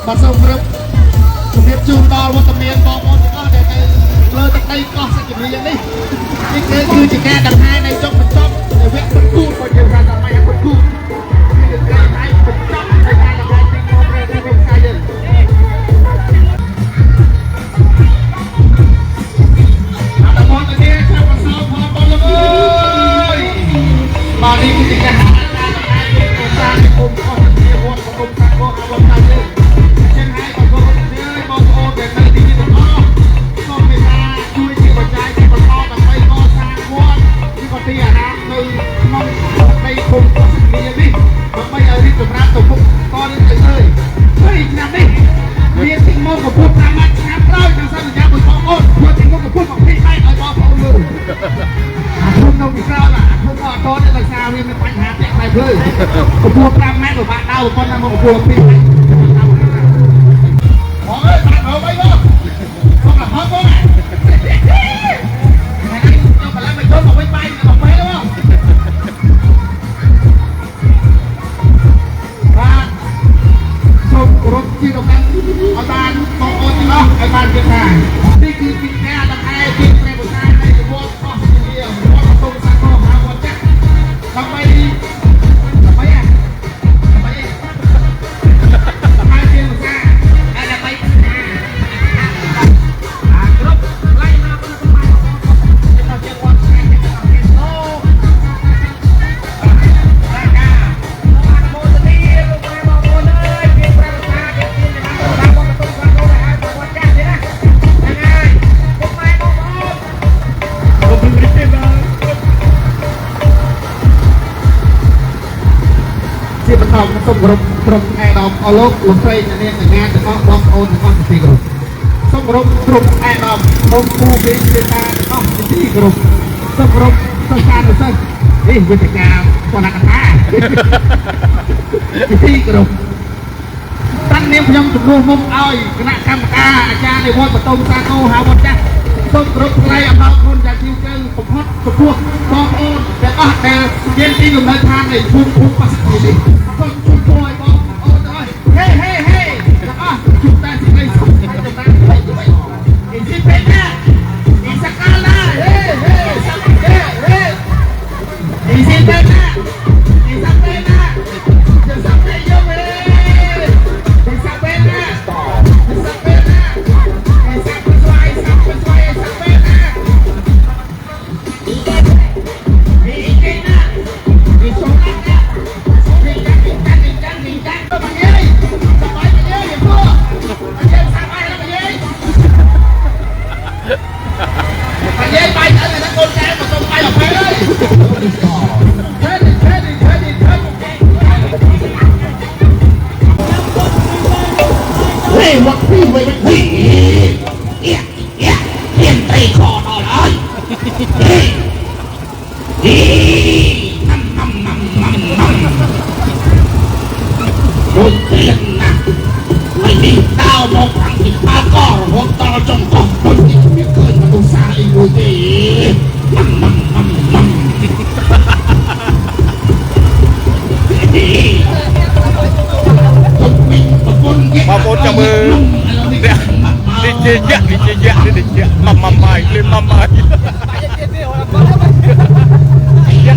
បាទសូមគោរពជំរាបជូនដល់វត្តមានបងប្អូនទាំងអស់ដែលនៅលើទឹកដីកោះសច្ចនីនេះនេះគឺជាការដង្ហែនៃចុងបញ្ចប់នៃវគ្គប្រកួតរបស់យើងថាសម័យប្រកួតគឺការដង្ហែបញ្ចប់នៃការដង្ហែទីក្រុងព្រះរាជវាំងផ្សាយយើងអរគុណទៅទៀតខ្ញុំសោកផងបងលោកអើយបាទនេះគឺជាការដង្ហែទីក្រុងសាគុំអស់ជាវត្តគុំសាគុំអស់ផ្សាយយើងចឹងហើយបងប្អូនបងប្អូនដែលនៅទីនេះទាំងអស់សូមមេត្តាជួយជាបច្ច័យទីបន្តដើម្បីកសាងវត្តទីកទីអារាមនៅក្នុងដីភូមិកោះសច្ចនីនេះដើម្បីឲ្យរីកចម្រើនទៅមុខតនេះទៅហើយឆ្នាំនេះមានទីមកកពុះ5ម៉ាត់ឆ្នាំក្រោយនឹងសន្យាមួយបងប្អូនធ្វើទីមកកពុះ20ម៉ែត្រឲ្យបងប្អូនមើលអាភូមិនៅពីក្រោយអាភូមិអត់តនេះដោយសារវាមានបញ្ហាផ្ទះផ្លែភ្លឺកពុះ5ម៉ែត្រពិបាកដើរប៉ុន្តែមកកពុះ20ម៉ែត្របងអើយបាត់ហើយបងបងហត់បងខ្ញុំកន្លងមកជុំមកវិញបាយមកពេលបងបាទសូមគោរពជាដំណឹងឲ្យបានបងប្អូនទាំងអស់ឲ្យបានយល់ថានេះគឺជាការដង្ហែពីព្រះពុទ្ធសាសនានៃវត្តកោះសច្ចនីវត្តតុងសាគរហៅវត្តចាស់ដើម្បីជាភាសាជាបន្តសូមគោរពក្រុមឯកឧត្តមអលោកលោកស្រីអ្នកនាងទាំងទាំងអស់បងប្អូនទាំងអស់ទីគោរពសូមគោរពក្រុមឯកឧត្តមបងពូវិទ្យាសាស្ត្រទាំងអស់ទីគោរពសូមគោរពសិស្សានុសិស្សនេះវិទ្យាការបណ្ណាកថាទីគោរពតាំងនាមខ្ញុំជំនួសមុំឲ្យគណៈកម្មការអាចារ្យនៃវត្តបតុងសាគរហៅវត្តចាស់សូមគោរពថ្លែងអំណរគុណយ៉ាងជ្រាលជ្រៅបំផុតចំពោះបងប្អូនទាំងអស់ដែលមានទីលំនៅឋាននៃភូមិកោះសច្ចនីនេះសូមជួយឲ្យបងប្អូនទាំងអស់ហេទាំងអស់ជួបតែសេចក្តីសុខហើយចម្រើនទៅវិញអ៊ីស៊ីពេណាអ៊ីសកាឡាសាប់ហេអ៊ីស៊ីពេណាអ៊ីសាពេណាจะสับไปเยอะเลยจะสับไปนะจะสับไปนะจะสับไปสวยสับไปสวยสับไปนะอีกนะอีสองนะดิจังตัวมันเยอะสบายมันเยอะอย่างพวกมันเยอะสบายแล้วมันเยอะมันเยอะไปแต่ละคนแกมันต้องไปออกไปเลยวัดพี่ไว้พี่เอียนตีคอต่อเลยน้ำรู้เพียงนะไม่มีดาวมองผังที่ป้าก็หัวตอจงกองคนที่ไม่เกินมาดูสายดูดีมาโปจับมือดิเจยะมาใหม่เลยมาใหม่ยะ